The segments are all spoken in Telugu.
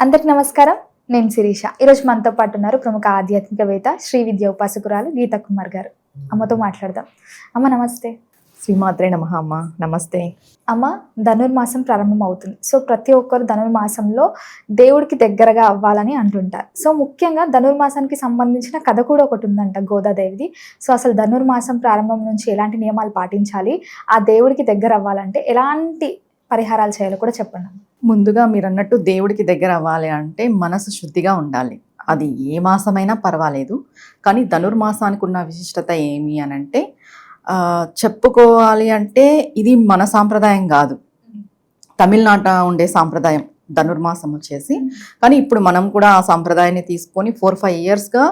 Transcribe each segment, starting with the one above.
అందరికి నమస్కారం. నేను శిరీష. ఈరోజు మనతో పాటు ఉన్నారు ప్రముఖ ఆధ్యాత్మికవేత్త శ్రీ విద్య ఉపాసకురాలు గీతా కుమార్ గారు. అమ్మతో మాట్లాడదాం. అమ్మ నమస్తే. శ్రీమాత్రే నమః. అమ్మ నమస్తే. అమ్మ, ధనుర్మాసం ప్రారంభం అవుతుంది. సో ప్రతి ఒక్కరు ధనుర్మాసంలో దేవుడికి దగ్గరగా అవ్వాలని అంటుంటారు. సో ముఖ్యంగా ధనుర్మాసానికి సంబంధించిన కథ కూడా ఒకటి ఉందంట, గోదాదేవిది. సో అసలు ధనుర్మాసం ప్రారంభం నుంచి ఎలాంటి నియమాలు పాటించాలి, ఆ దేవుడికి దగ్గర అవ్వాలంటే ఎలాంటి పరిహారాలు చేయాలో కూడా చెప్పండి. ముందుగా మీరు అన్నట్టు దేవుడికి దగ్గర అవ్వాలి అంటే మనసు శుద్ధిగా ఉండాలి. అది ఏ మాసమైనా పర్వాలేదు, కానీ ధనుర్మాసానికి ఉన్న విశిష్టత ఏమి అని అంటే చెప్పుకోవాలి అంటే ఇది మన సాంప్రదాయం కాదు, తమిళనాట ఉండే సాంప్రదాయం ధనుర్మాసం వచ్చేసి. కానీ ఇప్పుడు మనం కూడా ఆ సాంప్రదాయాన్ని తీసుకొని 4-5 ఇయర్స్గా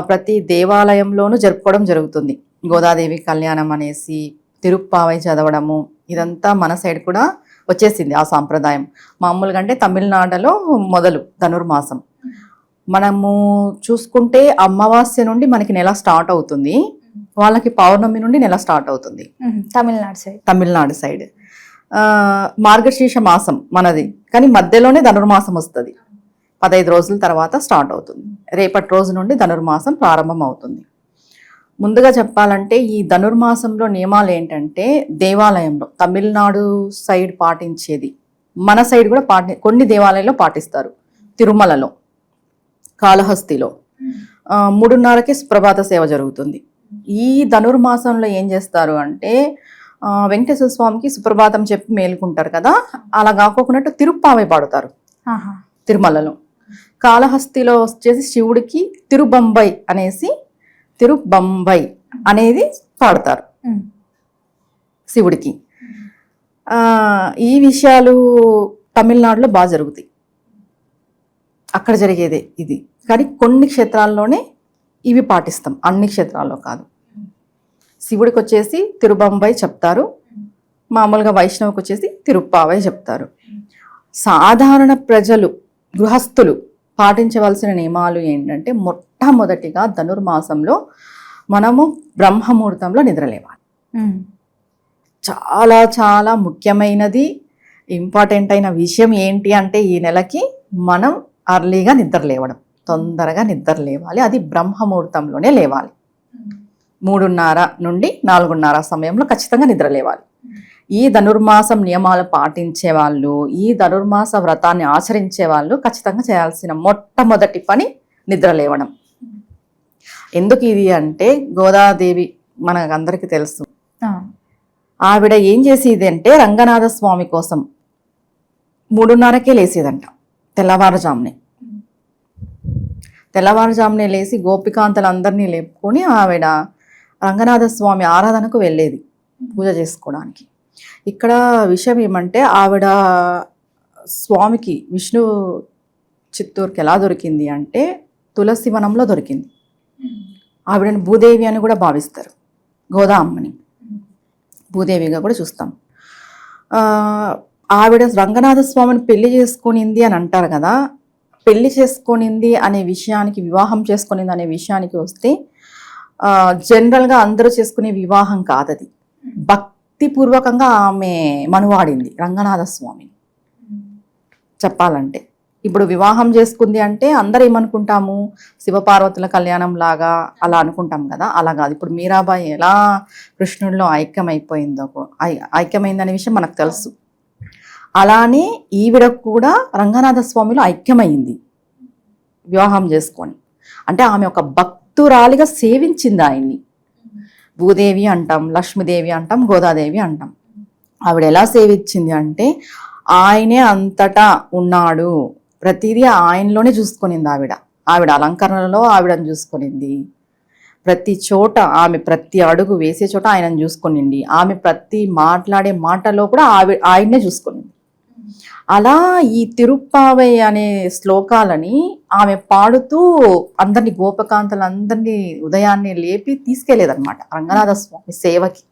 ప్రతి దేవాలయంలోనూ జరుపుకోవడం జరుగుతుంది. గోదాదేవి కళ్యాణం అనేసి తిరుప్పావై చదవడము, ఇదంతా మన సైడ్ కూడా వచ్చేసింది ఆ సాంప్రదాయం. మామూలుగా అంటే తమిళనాడులో మొదలు ధనుర్మాసం. మనము చూసుకుంటే అమావాస్య నుండి మనకి నెల స్టార్ట్ అవుతుంది, వాళ్ళకి పౌర్ణమి నుండి నెల స్టార్ట్ అవుతుంది తమిళనాడు సైడ్. మార్గశీర్ష మాసం మనది, కానీ మధ్యలోనే ధనుర్మాసం వస్తుంది. 15 రోజుల తర్వాత స్టార్ట్ అవుతుంది. రేపటి రోజు నుండి ధనుర్మాసం ప్రారంభం అవుతుంది. ముందుగా చెప్పాలంటే ఈ ధనుర్మాసంలో నియమాలు ఏంటంటే దేవాలయంలో తమిళనాడు సైడ్ పాటించేది మన సైడ్ కూడా కొన్ని దేవాలయాల్లో పాటిస్తారు. తిరుమలలో, కాళహస్తిలో 3:30కి సుప్రభాత సేవ జరుగుతుంది. ఈ ధనుర్మాసంలో ఏం చేస్తారు అంటే వెంకటేశ్వర స్వామికి సుప్రభాతం చెప్పి మేలుకుంటారు కదా, అలా కాకోకున్నట్టు తిరుప్పావై పాడుతారు తిరుమలలో. కాళహస్తిలో వచ్చేసి శివుడికి తిరుబంబై అనేది పాడతారు శివుడికి. ఈ విషయాలు తమిళనాడులో బాగా జరుగుతాయి, అక్కడ జరిగేదే ఇది. కానీ కొన్ని క్షేత్రాల్లోనే ఇవి పాటిస్తాం, అన్ని క్షేత్రాల్లో కాదు. శివుడికి వచ్చేసి తిరుబంబై చెప్తారు, మామూలుగా వైష్ణవుకి వచ్చేసి తిరుప్పావై చెప్తారు. సాధారణ ప్రజలు, గృహస్థులు పాటించవలసిన నియమాలు ఏంటంటే మొట్టమొదటిగా ధనుర్మాసంలో మనము బ్రహ్మముహూర్తంలో నిద్రలేవాలి. చాలా చాలా ముఖ్యమైనది, ఇంపార్టెంట్ అయిన విషయం ఏంటి అంటే ఈ నెలకి మనం అర్లీగా నిద్రలేవడం, తొందరగా నిద్ర లేవాలి. అది బ్రహ్మముహూర్తంలోనే లేవాలి. 3:30 నుండి 4:30 సమయంలో ఖచ్చితంగా నిద్ర లేవాలి. ఈ ధనుర్మాసం నియమాలు పాటించే వాళ్ళు, ఈ ధనుర్మాస వ్రతాన్ని ఆచరించే వాళ్ళు ఖచ్చితంగా చేయాల్సిన మొట్టమొదటి పని నిద్ర లేవడం. ఎందుకు ఇది అంటే గోదాదేవి మనకందరికీ తెలుసు, ఆవిడ ఏం చేసేది అంటే రంగనాథ స్వామి కోసం 3:30కే లేసేదంట. తెల్లవారుజామునే లేచి గోపికాంతలందరినీ లేపుకొని ఆవిడ రంగనాథ స్వామి ఆరాధనకు వెళ్ళేది పూజ చేసుకోవడానికి. ఇక్కడ విషయం ఏమంటే ఆవిడ స్వామికి విష్ణు చిత్తూరుకి ఎలా దొరికింది అంటే తులసి వనంలో దొరికింది. ఆవిడని భూదేవి అని కూడా భావిస్తారు, గోదా అమ్మని భూదేవిగా కూడా చూస్తాం. ఆవిడ రంగనాథ స్వామిని పెళ్లి చేసుకునింది అని అంటారు కదా. పెళ్లి చేసుకునింది అనే విషయానికి, వివాహం చేసుకునింది అనే విషయానికి వస్తే జనరల్గా అందరూ చేసుకునే వివాహం కాదది. భక్తిపూర్వకంగా ఆమె మనువాడింది రంగనాథ స్వామిని. చెప్పాలంటే ఇప్పుడు వివాహం చేసుకుంది అంటే అందరూ ఏమనుకుంటాము, శివపార్వతుల కళ్యాణం లాగా అలా అనుకుంటాం కదా. అలా కాదు. ఇప్పుడు మీరాబాయి ఎలా కృష్ణుడిలో ఐక్యమైందనే విషయం మనకు తెలుసు. అలానే ఈవిడ కూడా రంగనాథ స్వామిలో ఐక్యమైంది వివాహం చేసుకొని. అంటే ఆమె ఒక భక్తురాలిగా సేవించింది ఆయన్ని. భూదేవి అంటాం, లక్ష్మీదేవి అంటాం, గోదాదేవి అంటాం. ఆవిడ ఎలా సేవించింది అంటే ఆయనే అంతటా ఉన్నాడు, ప్రతిదీ ఆయనలోనే చూసుకునింది. ఆవిడ అలంకరణలో ఆవిడని చూసుకునింది. ప్రతి చోట ఆమె ప్రతి అడుగు వేసే చోట ఆయనను చూసుకునింది. ఆమె ప్రతి మాట్లాడే మాటలో కూడా ఆయన్నే చూసుకునింది. అలా ఈ తిరుప్పావై అనే శ్లోకాలని ఆమె పాడుతూ అందరినీ, గోపకాంతలందరినీ ఉదయాన్నే లేపి తీసుకెళ్లేదన్నమాట రంగనాథ స్వామి సేవకి.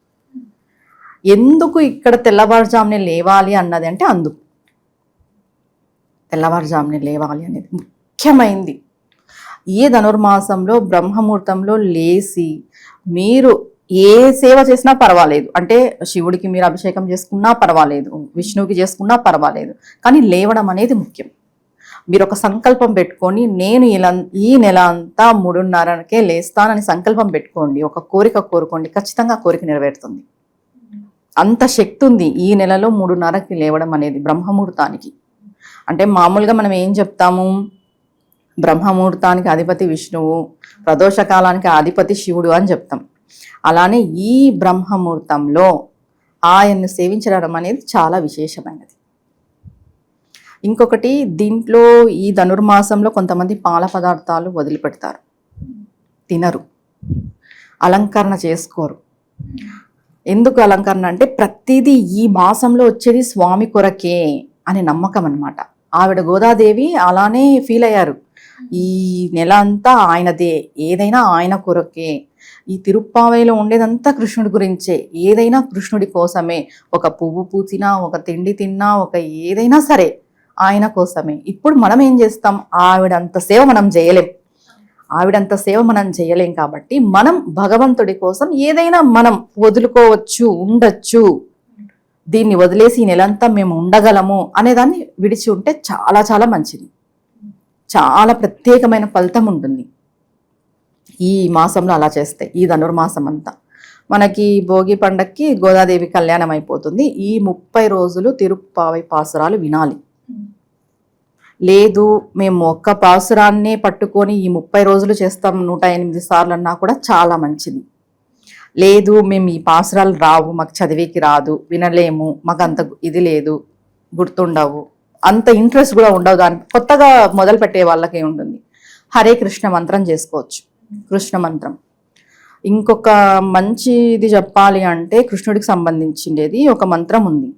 ఎందుకు ఇక్కడ తెల్లవారుజామునే లేవాలి అన్నది అంటే అందుకు తెల్లవారుజామునే లేవాలి అనేది ముఖ్యమైంది. ఈ ధనుర్మాసంలో బ్రహ్మముహూర్తంలో లేచి మీరు ఏ సేవ చేసినా పర్వాలేదు, అంటే శివుడికి మీరు అభిషేకం చేసుకున్నా పర్వాలేదు, విష్ణువుకి చేసుకున్నా పర్వాలేదు, కానీ లేవడం అనేది ముఖ్యం. మీరు ఒక సంకల్పం పెట్టుకొని నేను ఈ నెల అంతా 3:30కే లేస్తానని సంకల్పం పెట్టుకోండి, ఒక కోరిక కోరుకోండి, ఖచ్చితంగా ఆ కోరిక నెరవేరుతుంది. అంత శక్తి ఉంది ఈ నెలలో 3:30కి లేవడం అనేది, బ్రహ్మముహూర్తానికి. అంటే మామూలుగా మనం ఏం చెప్తాము, బ్రహ్మముహూర్తానికి అధిపతి విష్ణువు, ప్రదోషకాలానికి అధిపతి శివుడు అని చెప్తాం. అలానే ఈ బ్రహ్మముహూర్తంలో ఆయన్ను సేవించడం అనేది చాలా విశేషమైనది. ఇంకొకటి, దీంట్లో ఈ ధనుర్మాసంలో కొంతమంది పాల పదార్థాలు వదిలిపెడతారు, తినరు, అలంకరణ చేసుకోరు. ఎందుకు అలంకరణ అంటే ప్రతిదీ ఈ మాసంలో వచ్చేది స్వామి కొరకే అనే నమ్మకం అన్నమాట. ఆవిడ గోదాదేవి అలానే ఫీల్ అయ్యారు, ఈ నెల అంతా ఆయనదే, ఏదైనా ఆయన కొరకే. ఈ తిరుప్పావైలో ఉండేదంతా కృష్ణుడి గురించే, ఏదైనా కృష్ణుడి కోసమే. ఒక పువ్వు పూచినా, ఒక తిండి తిన్నా, ఒక ఏదైనా సరే ఆయన కోసమే. ఇప్పుడు మనం ఏం చేస్తాం, ఆవిడంత సేవ మనం చేయలేం కాబట్టి మనం భగవంతుడి కోసం ఏదైనా మనం వదులుకోవచ్చు, ఉండొచ్చు. దీన్ని వదిలేసి ఈ నెలంతా మేము ఉండగలము అనేదాన్ని విడిచి ఉంటే చాలా చాలా మంచిది, చాలా ప్రత్యేకమైన ఫలితం ఉంటుంది ఈ మాసంలో అలా చేస్తే. ఈ ధనుర్మాసం అంతా మనకి భోగి పండక్కి గోదాదేవి కళ్యాణం అయిపోతుంది. ఈ 30 రోజులు తిరుప్పావై పాసురాలు వినాలి. లేదు మేము ఒక్క పాసురాన్నే పట్టుకొని ఈ 30 రోజులు చేస్తాం 108 సార్లు అన్నా కూడా చాలా మంచిది. లేదు మేము ఈ పాసురాలు రావు, మాకు చదివేకి రాదు, వినలేము, మాకు అంత ఇది లేదు, గుర్తుండవు, అంత ఇంట్రెస్ట్ కూడా ఉండవు, దానికి కొత్తగా మొదలు పెట్టే వాళ్ళకే ఉంటుంది. హరే కృష్ణ మంత్రం చేసుకోవచ్చు. కృష్ణ మంత్రం ఇంకొక మంచిది చెప్పాలి అంటే కృష్ణుడికి సంబంధించిండేది ఒక మంత్రం ఉంది.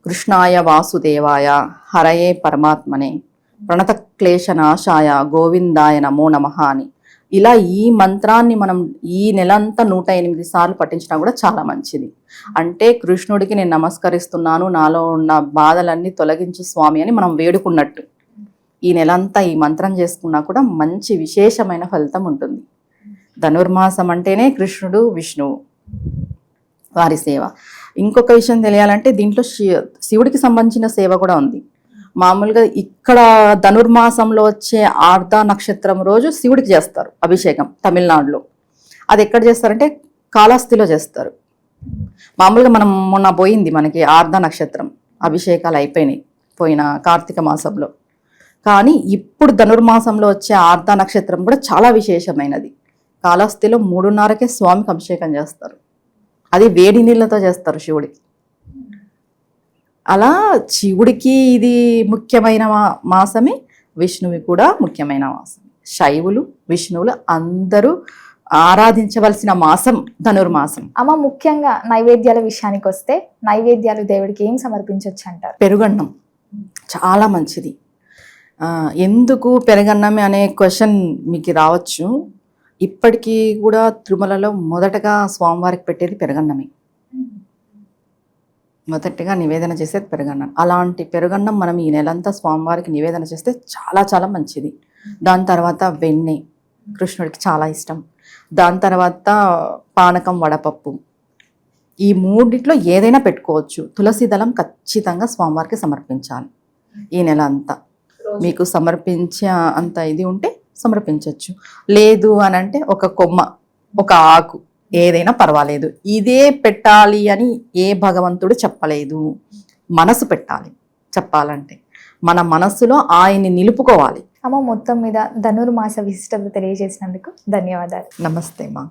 కృష్ణాయ వాసుదేవాయ హరయే పరమాత్మనే ప్రణత క్లేశనాశాయ గోవిందాయ నమో నమః అని. ఇలా ఈ మంత్రాన్ని మనం ఈ నెలంతా 108 సార్లు పఠించినా కూడా చాలా మంచిది. అంటే కృష్ణుడికి నేను నమస్కరిస్తున్నాను, నాలో ఉన్న బాధలన్నీ తొలగించు స్వామి అని మనం వేడుకున్నట్టు. ఈ నెలంతా ఈ మంత్రం చేసుకున్నా కూడా మంచి విశేషమైన ఫలితం ఉంటుంది. ధనుర్మాసం అంటేనే కృష్ణుడు విష్ణువు వారి సేవ. ఇంకొక విషయం తెలియాలంటే దీంట్లో శివుడికి సంబంధించిన సేవ కూడా ఉంది. మామూలుగా ఇక్కడ ధనుర్మాసంలో వచ్చే ఆర్ధ నక్షత్రం రోజు శివుడికి చేస్తారు అభిషేకం తమిళనాడులో. అది ఎక్కడ చేస్తారంటే కాళహస్తిలో చేస్తారు. మామూలుగా మనం మొన్న పోయింది మనకి ఆర్ధ నక్షత్రం అభిషేకాలు అయిపోయినాయి పోయిన కార్తీక మాసంలో. కానీ ఇప్పుడు ధనుర్మాసంలో వచ్చే ఆర్ధ నక్షత్రం కూడా చాలా విశేషమైనది. కాళహస్తిలో 3:30కే స్వామికి అభిషేకం చేస్తారు. అది వేడి నీళ్ళతో చేస్తారు శివుడికి. అలా శివుడికి ఇది ముఖ్యమైన మాసమే, విష్ణువి కూడా ముఖ్యమైన మాసం. శైవులు విష్ణువులు అందరూ ఆరాధించవలసిన మాసం ధనుర్మాసం. అమ్మ, ముఖ్యంగా నైవేద్యాల విషయానికి వస్తే నైవేద్యాలు దేవుడికి ఏం సమర్పించవచ్చు అంటారు? పెరుగన్నం చాలా మంచిది. ఎందుకు పెరుగన్నం అనే క్వశ్చన్ మీకు రావచ్చు. ఇప్పటికీ కూడా తిరుమలలో మొదటగా స్వామివారికి పెట్టేది పెరుగన్నమే, మొదటిగా నివేదన చేసేది పెరుగన్నం. అలాంటి పెరుగన్నం మనం ఈ నెలంతా స్వామివారికి నివేదన చేస్తే చాలా చాలా మంచిది. దాని తర్వాత వెన్నె కృష్ణుడికి చాలా ఇష్టం. దాని తర్వాత పానకం, వడపప్పు, ఈ మూడిట్లో ఏదైనా పెట్టుకోవచ్చు. తులసి దళం ఖచ్చితంగా స్వామివారికి సమర్పించాలి ఈ నెల అంతా. మీకు సమర్పించే అంత ఇది ఉంటే సమర్పించవచ్చు. లేదు అని అంటే ఒక కొమ్మ, ఒక ఆకు ఏదైనా పర్వాలేదు. ఇదే పెట్టాలి అని ఏ భగవంతుడు చెప్పలేదు. మనసు పెట్టాలి. చెప్పాలంటే మన మనస్సులో ఆయన్ని నిలుపుకోవాలి. అమ్మ, మొత్తం మీద ధనుర్మాస విశిష్టత తెలియజేసినందుకు ధన్యవాదాలు. నమస్తే మా.